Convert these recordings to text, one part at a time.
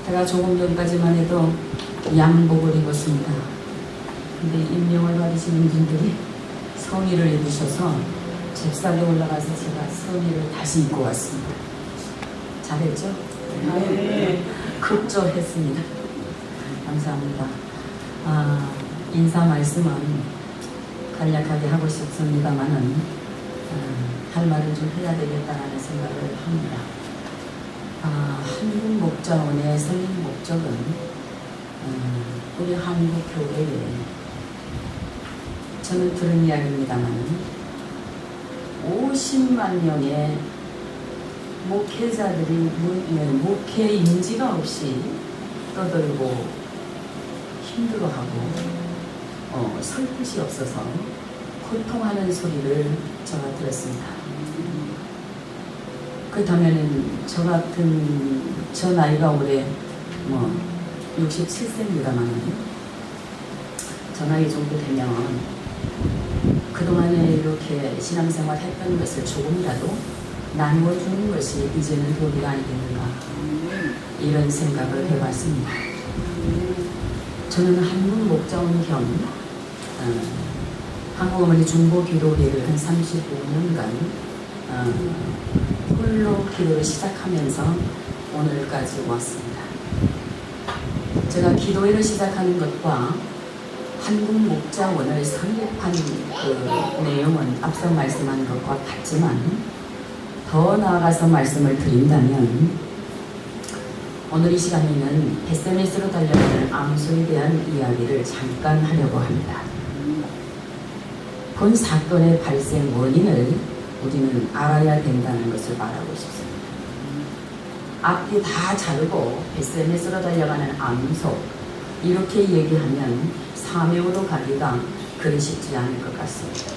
제가 조금 전까지만 해도 양복을 입었습니다. 근데 임명을 받으시는 분들이 성의를 입으셔서 잽싸게 올라가서 제가 성의를 다시 입고 왔습니다. 잘했죠? 네. 급조했습니다. 감사합니다. 인사 말씀은 간략하게 하고 싶습니다만은 할 말을 좀 해야 되겠다라는 생각을 합니다. 한국 목자원의 설립 목적은 우리 한국 교회에 저는 들은 이야기입니다만 50만 명의 목회자들이 목회 인지가 없이 떠들고 힘들어하고 설 곳이 없어서 고통하는 소리를 제가 들었습니다. 그렇다면 저 나이가 올해 67세입니다만 저 나이 정도 되면 그동안에 이렇게 신앙생활 했던 것을 조금이라도 나누어주는 것이 이제는 도리가 아니겠는가 이런 생각을 해봤습니다. 저는 한국 목자원 겸 한국 어머니 중보 기도회를 한 35년간 홀로 기도를 시작하면서 오늘까지 왔습니다. 제가 기도회를 시작하는 것과 한국 목자원을 설립한 그 내용은 앞서 말씀한 것과 같지만 더 나아가서 말씀을 드린다면 오늘 이 시간에는 SNS로 달려가는 암소에 대한 이야기를 잠깐 하려고 합니다. 본 사건의 발생 원인을 우리는 알아야 된다는 것을 말하고 싶습니다. 앞뒤 다 자르고 SNS로 달려가는 암소 이렇게 얘기하면 사명으로 가기가 그리 쉽지 않을 것 같습니다.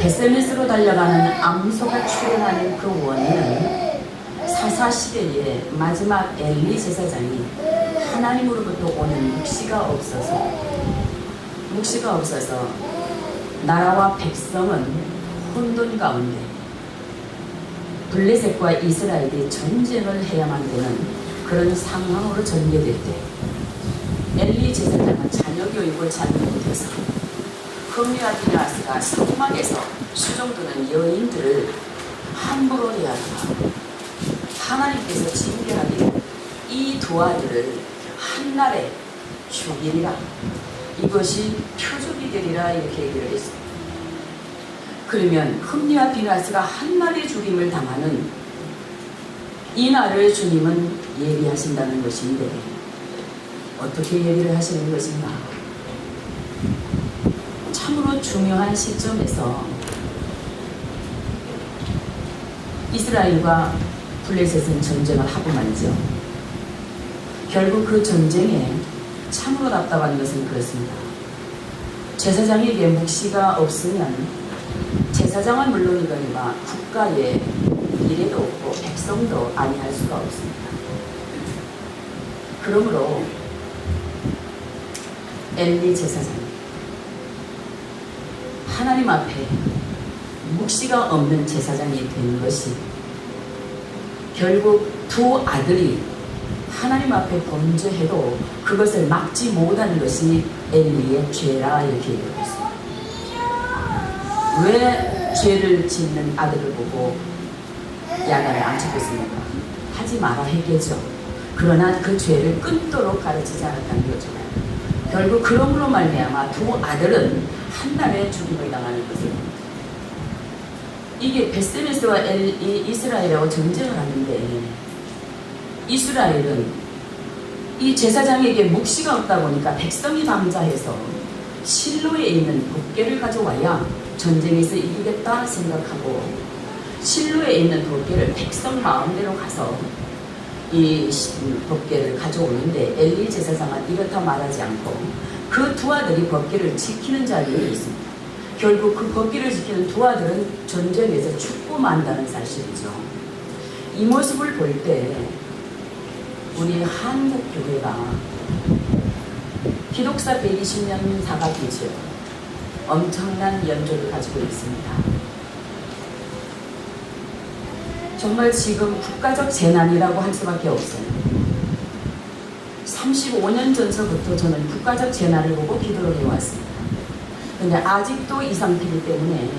SNS로 달려가는 암소가 출현하는 그 원인은 사사시대의 마지막 엘리 제사장이 하나님으로부터 오는 묵시가 없어서 나라와 백성은 혼돈 가운데 블레셋과 이스라엘이 전쟁을 해야만 되는 그런 상황으로 전개될 때 엘리 제사장은 자녀 교육을 잘 못해서 흠리와 비나스가 성막에서 수종드는 여인들을 함부로 대하고 하나님께서 징계하기를 이 두 아들을 한날에 죽이리라 이것이 표적이 되리라 이렇게 얘기를 했습니다. 그러면 흠리와 비나스가 한날에 죽임을 당하는 이 날을 주님은 예비하신다는 것인데 어떻게 얘기를 하시는 것인가? 참으로 중요한 시점에서 이스라엘과 블레셋은 전쟁을 하고 말이죠. 결국 그 전쟁에 참으로 답답한 것은 그렇습니다. 제사장에게 묵시가 없으면 제사장은 물론이거니와 국가에 미래도 없고 백성도 아니할 수가 없습니다. 그러므로 엘리 제사장 하나님 앞에 묵시가 없는 제사장이 된 것이 결국 두 아들이 하나님 앞에 범죄해도 그것을 막지 못한 것이 엘리의 죄라 이렇게 얘기했습니다. 왜 죄를 짓는 아들을 보고 야단을 안 쳤겠습니까? 하지 마라 했겠죠. 그러나 그 죄를 끊도록 가르치지 않았다는 거죠. 결국 그러므로 말미암아 두 아들은 한날에 죽임을 당하는 것입니다. 이게 베스메스와 이스라엘하고 전쟁을 하는데 이스라엘은 이 제사장에게 묵시가 없다 보니까 백성이 방자해서 실로에 있는 덮개를 가져와야 전쟁에서 이기겠다 생각하고 실로에 있는 덮개를 백성 마음대로 가서 이 덮개를 가져오는데 엘리 제사장은 이렇다 말하지 않고 그 두 아들이 덮개를 지키는 자리에 있습니다. 결국 그 덮개를 지키는 두 아들은 전쟁에서 죽고 만다는 사실이죠. 이 모습을 볼 때 우리 한국 교회가 기독사 120년 사각이죠. 엄청난 연조를 가지고 있습니다. 정말 지금 국가적 재난이라고 할 수밖에 없어요. 35년 전서부터 저는 국가적 재난을 보고 기도를 해왔습니다. 근데 아직도 이 상태이기 때문에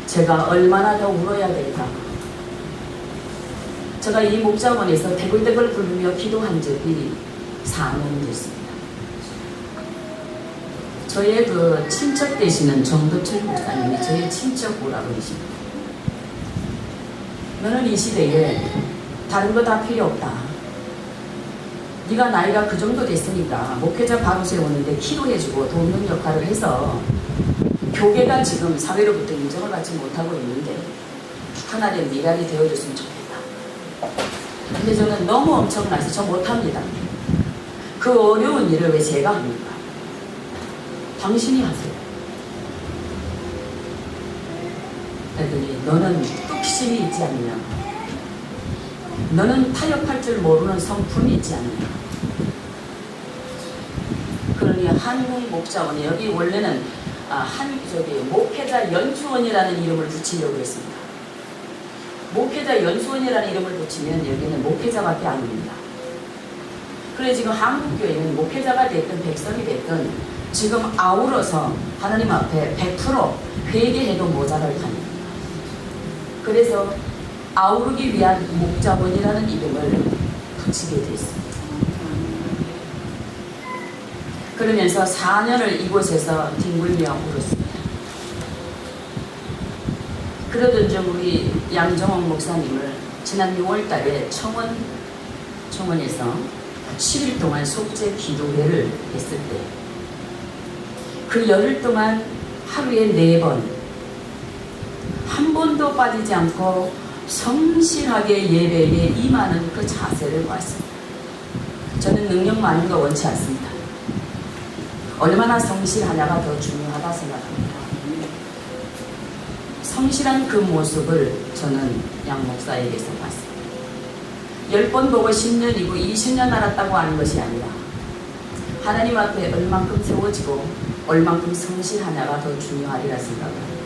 제가 얼마나 더 울어야 될까. 제가 이 목자원에서 대굴대굴 부르며 기도한 적이 4년이 됐습니다. 저의 그 친척 되시는 정도철 목사님이 저의 친척 오라버니십니다. 너는 이 시대에 다른 거 다 필요 없다. 네가 나이가 그 정도 됐으니까 목회자 바로 세우는데 기도해주고 돕는 역할을 해서 교계가 지금 사회로부터 인정을 받지 못하고 있는데 하나의 미랄이 되어줬으면 좋겠다. 근데 저는 너무 엄청나서 저 못합니다. 그 어려운 일을 왜 제가 합니까? 당신이 하세요. 그랬더니 너는 뚝심이 있지 않느냐, 너는 타협할 줄 모르는 성품이 있지 않느냐. 그러니 한국 목자원이 여기 원래는 목회자 연수원이라는 이름을 붙이려고 했습니다. 목회자 연수원이라는 이름을 붙이면 여기는 목회자밖에 안 옵니다. 그래 지금 한국교회는 목회자가 됐든 백성이 됐든 지금 아우러서 하나님 앞에 100% 회개해도 모자랄 판입니다. 그래서 아우르기 위한 목자원이라는 이름을 붙이게 됐습니다. 그러면서 4년을 이곳에서 뒹굴며 울었습니다. 그러던 중 우리 양정옥 목사님을 지난 6월 달에 청원에서 10일 동안 속죄 기도회를 했을 때 그 열흘 동안 하루에 4번 한 번도 빠지지 않고 성실하게 예배에 임하는 그 자세를 보았습니다. 저는 능력 많은 거 원치 않습니다. 얼마나 성실하냐가 더 중요하다 생각합니다. 성실한 그 모습을 저는 양 목사에게서 봤습니다. 10번 보고 10년이고 20년 알았다고 하는 것이 아니라 하나님 앞에 얼만큼 세워지고 얼만큼 성실하냐가 더 중요하리라 생각합니다.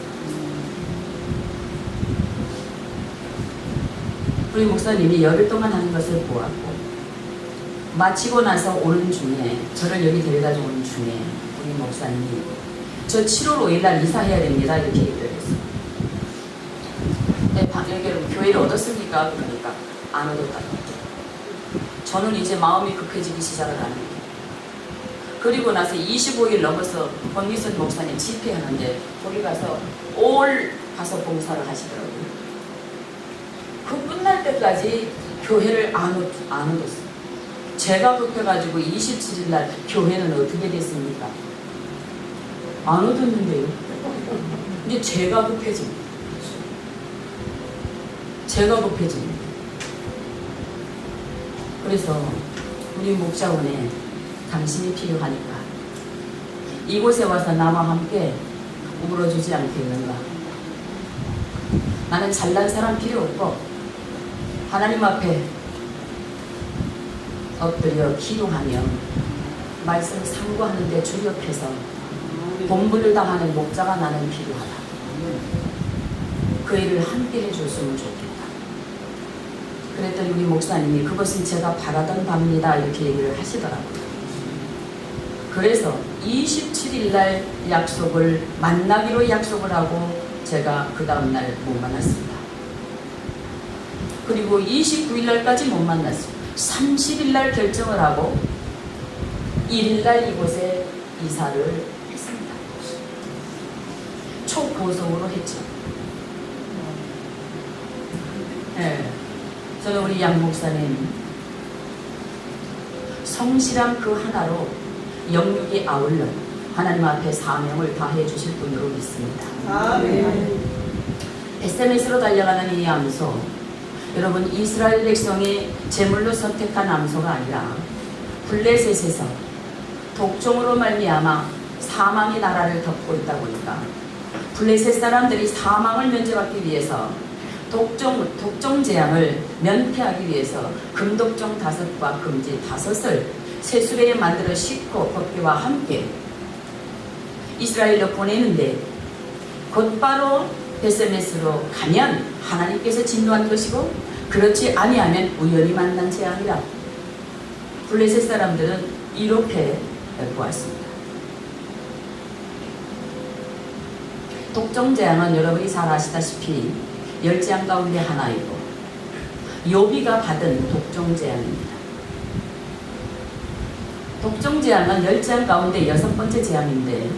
우리 목사님이 열흘 동안 하는 것을 보았고 마치고 나서 오는 중에 저를 여기 데려다 오는 중에 우리 목사님이 저 7월 5일날 이사해야 됩니다 이렇게 얘기를 했어요. 여기 교회를 얻었습니까? 그러니까 안 얻었다고. 저는 이제 마음이 급해지기 시작을 합니다. 그리고 나서 25일 넘어서 권미선 목사님 집회하는데 거기 가서 올 가서 봉사를 하시더라고요. 그 끝날 때까지 교회를 안 얻었어요. 제가 급해가지고 27일 날 교회는 어떻게 됐습니까? 안 얻었는데요. 이제 제가 급해집니다. 제가 급해집니다. 그래서 우리 목자원에 당신이 필요하니까 이곳에 와서 나와 함께 울어주지 않겠는가. 나는 잘난 사람 필요 없고 하나님 앞에 엎드려 기도하며 말씀 상고하는데 주력해서 본분을 다하는 목자가 나는 필요하다. 그 일을 함께 해줬으면 좋겠다. 그랬더니 우리 목사님이 그것은 제가 바라던 바입니다 이렇게 얘기를 하시더라고요. 그래서 27일 날 약속을 만나기로 약속을 하고 제가 그 다음날 못 만났습니다. 그리고 29일 날까지 못 만났어요. 30일 날 결정을 하고 1일 날 이곳에 이사를 했습니다. 초고속으로 했죠. 네. 저는 우리 양 목사님 성실함 그 하나로 영육이 아울러 하나님 앞에 사명을 다해 주실 분으로 믿습니다. 아멘. SMS로 달려가는 이 암소, 여러분 이스라엘 백성이 제물로 선택한 암소가 아니라 블레셋에서 독종으로 말미암아 사망의 나라를 덮고 있다 보니까 블레셋 사람들이 사망을 면제받기 위해서 독종 재앙을 면피하기 위해서 금독종 5과 금지 5을 세수레에 만들어 싣고 법궤와 함께 이스라엘로 보내는데 곧바로 베세메스로 가면 하나님께서 진노한 것이고 그렇지 아니하면 우연히 만난 재앙이라. 블레셋 사람들은 이렇게 보았습니다. 독종재앙은 여러분이 잘 아시다시피 10재앙 가운데 하나이고 요비가 받은 독종재앙입니다. 독종재앙은 10재앙 가운데 6번째 재앙인데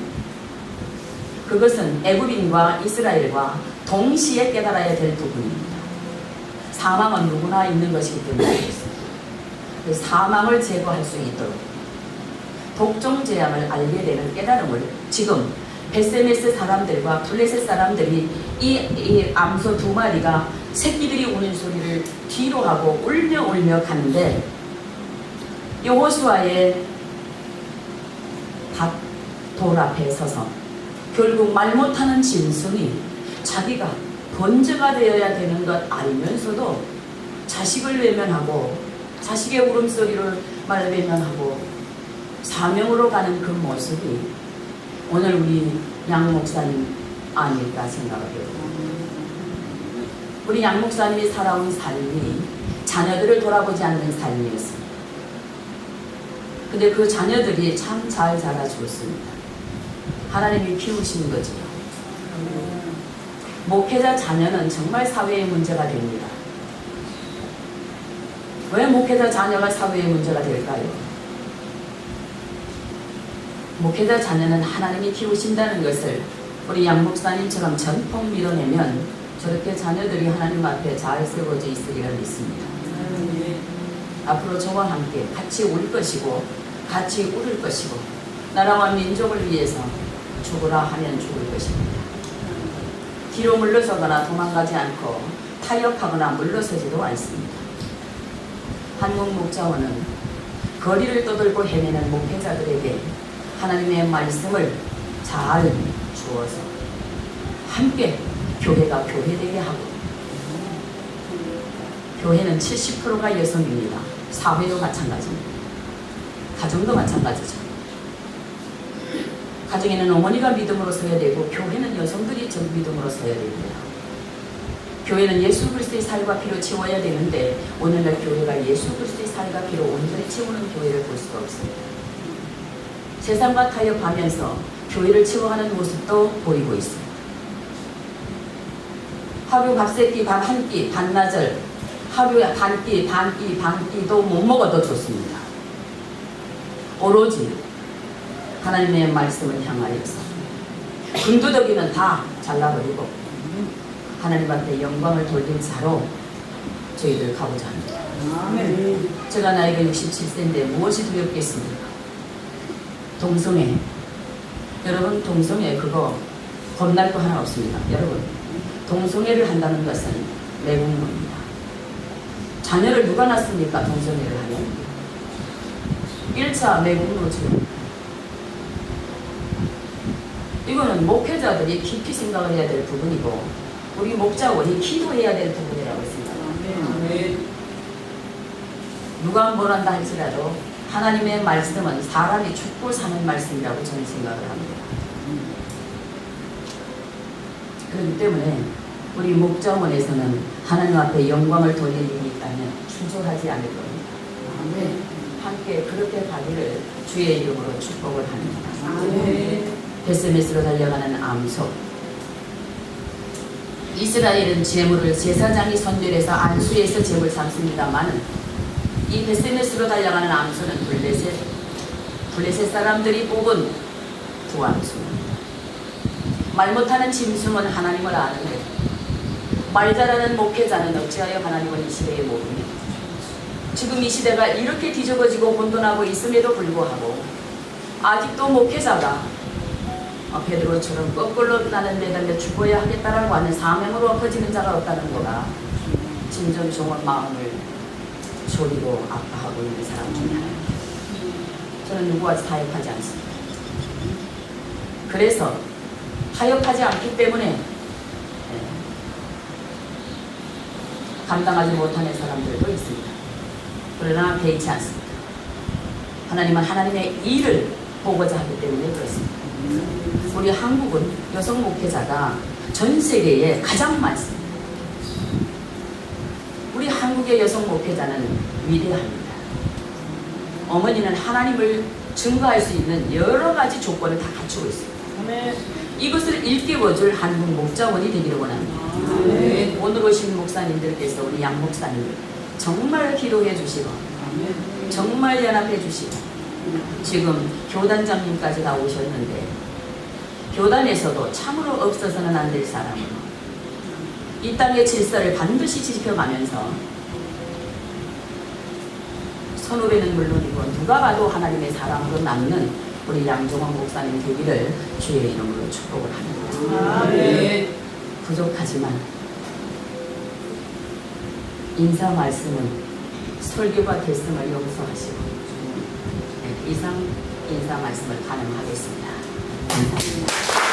그것은 애굽인과 이스라엘과 동시에 깨달아야 될 부분입니다. 사망은 누구나 있는 것이기 때문에 그렇습니다. 그 사망을 제거할 수 있도록 독종재앙을 알게 되는 깨달음을 지금 베세메스 사람들과 블레셋 사람들이 이 암소 2마리가 새끼들이 우는 소리를 뒤로 하고 울며 가는데 여호수아의 돌 앞에 서서 결국 말 못하는 짐승이 자기가 번제가 되어야 되는 것 알면서도 자식을 외면하고 자식의 울음소리를 말 외면하고 사명으로 가는 그 모습이 오늘 우리 양 목사님 아닐까 생각해요. 우리 양 목사님이 살아온 삶이 자녀들을 돌아보지 않는 삶이었습니다. 근데 그 자녀들이 참 잘 자라주었습니다. 하나님이 키우신 거죠. 목회자 자녀는 정말 사회의 문제가 됩니다. 왜 목회자 자녀가 사회의 문제가 될까요? 목회자 자녀는 하나님이 키우신다는 것을 우리 양 목사님처럼 전폭 밀어내면 저렇게 자녀들이 하나님 앞에 잘 세워져 있으리라 믿습니다. 앞으로 저와 함께 같이 울 것이고 같이 울을 것이고 나라와 민족을 위해서 죽으라 하면 죽을 것입니다. 뒤로 물러서거나 도망가지 않고 타협하거나 물러서지도 않습니다. 한국 목자원은 거리를 떠돌고 헤매는 목회자들에게 하나님의 말씀을 잘 주어서 함께 교회가 교회되게 하고 교회는 70%가 여성입니다. 사회도 마찬가지입니다. 가정도 마찬가지죠. 가정에는 어머니가 믿음으로 서야 되고 교회는 여성들이 전 믿음으로 서야 됩니다. 교회는 예수 그리스도의 살과 피로 채워야 되는데 오늘날 교회가 예수 그리스도의 살과 피로 온전히 채우는 교회를 볼 수가 없습니다. 세상과 타협하면서 교회를 채워가는 모습도 보이고 있습니다. 하루 밥 세 끼, 밥 한 끼, 반나절 하루에 반 끼도 못 먹어도 좋습니다. 오로지 하나님의 말씀을 향하여서 금두더기는 다 잘라버리고 하나님 앞에 영광을 돌린 자로 저희들 가고자 합니다. 아멘. 제가 나이가 67세인데 무엇이 두렵겠습니까? 동성애. 여러분 동성애 그거 겁날 거 하나 없습니다. 여러분 동성애를 한다는 것은 매국노입니다. 자녀를 누가 낳습니까? 동성애를 하면 1차 매국노죠. 이거는 목회자들이 깊이 생각을 해야 될 부분이고 우리 목자원이 기도해야 될 부분이라고 생각합니다. 누가 뭘 한다 할지라도 하나님의 말씀은 사람이 죽고 사는 말씀이라고 저는 생각을 합니다. 그렇기 때문에 우리 목자원에서는 하나님 앞에 영광을 돌릴 일이 있다면 주저하지 않을 겁니다. 함께 그렇게 가기를 주의 이름으로 축복을 합니다. 베스메스로 달려가는 암소. 이스라엘은 제물을 제사장이 선별해서 안수해서 제물 삼습니다만 이 베스메스로 달려가는 암소는 블레셋 사람들이 뽑은 두암소입니다. 말 못하는 짐승은 하나님을 아는데 말 잘하는 목회자는 어찌하여 하나님을 이 시대에 모르며 지금 이 시대가 이렇게 뒤집어지고 혼돈하고 있음에도 불구하고 아직도 목회자가 베드로처럼 거꾸로 나는 내달려 죽어야 하겠다라고 하는 사명으로 엎어지는 자가 없다는 거가 진정 종은 마음을 졸이고 아파하고 있는 사람 중에 하나입니다. 저는 누구와 타협하지 않습니다. 그래서 타협하지 않기 때문에 감당하지 못하는 사람들도 있습니다. 그러나 개의치 않습니다. 하나님은 하나님의 일을 보고자 하기 때문에 그렇습니다. 우리 한국은 여성 목회자가 전 세계에 가장 많습니다. 우리 한국의 여성 목회자는 위대합니다. 어머니는 하나님을 증거할 수 있는 여러 가지 조건을 다 갖추고 있습니다. 이것을 일깨워줄 한국 목자원이 되기를 원합니다. 오늘 오신 목사님들께서 우리 양 목사님들 정말 기도해 주시고 정말 연합해 주시고 지금 교단장님까지 다 오셨는데 교단에서도 참으로 없어서는 안 될 사람으로 이 땅의 질서를 반드시 지켜가면서 선후배는 물론이고 누가 봐도 하나님의 사람으로 남는 우리 양종원 목사님 되기를 주의 이름으로 축복을 합니다. 부족하지만 인사 말씀은 설교가 됐음을 용서하시고 이상 인사 말씀을 가능하겠습니다. 감사합니다.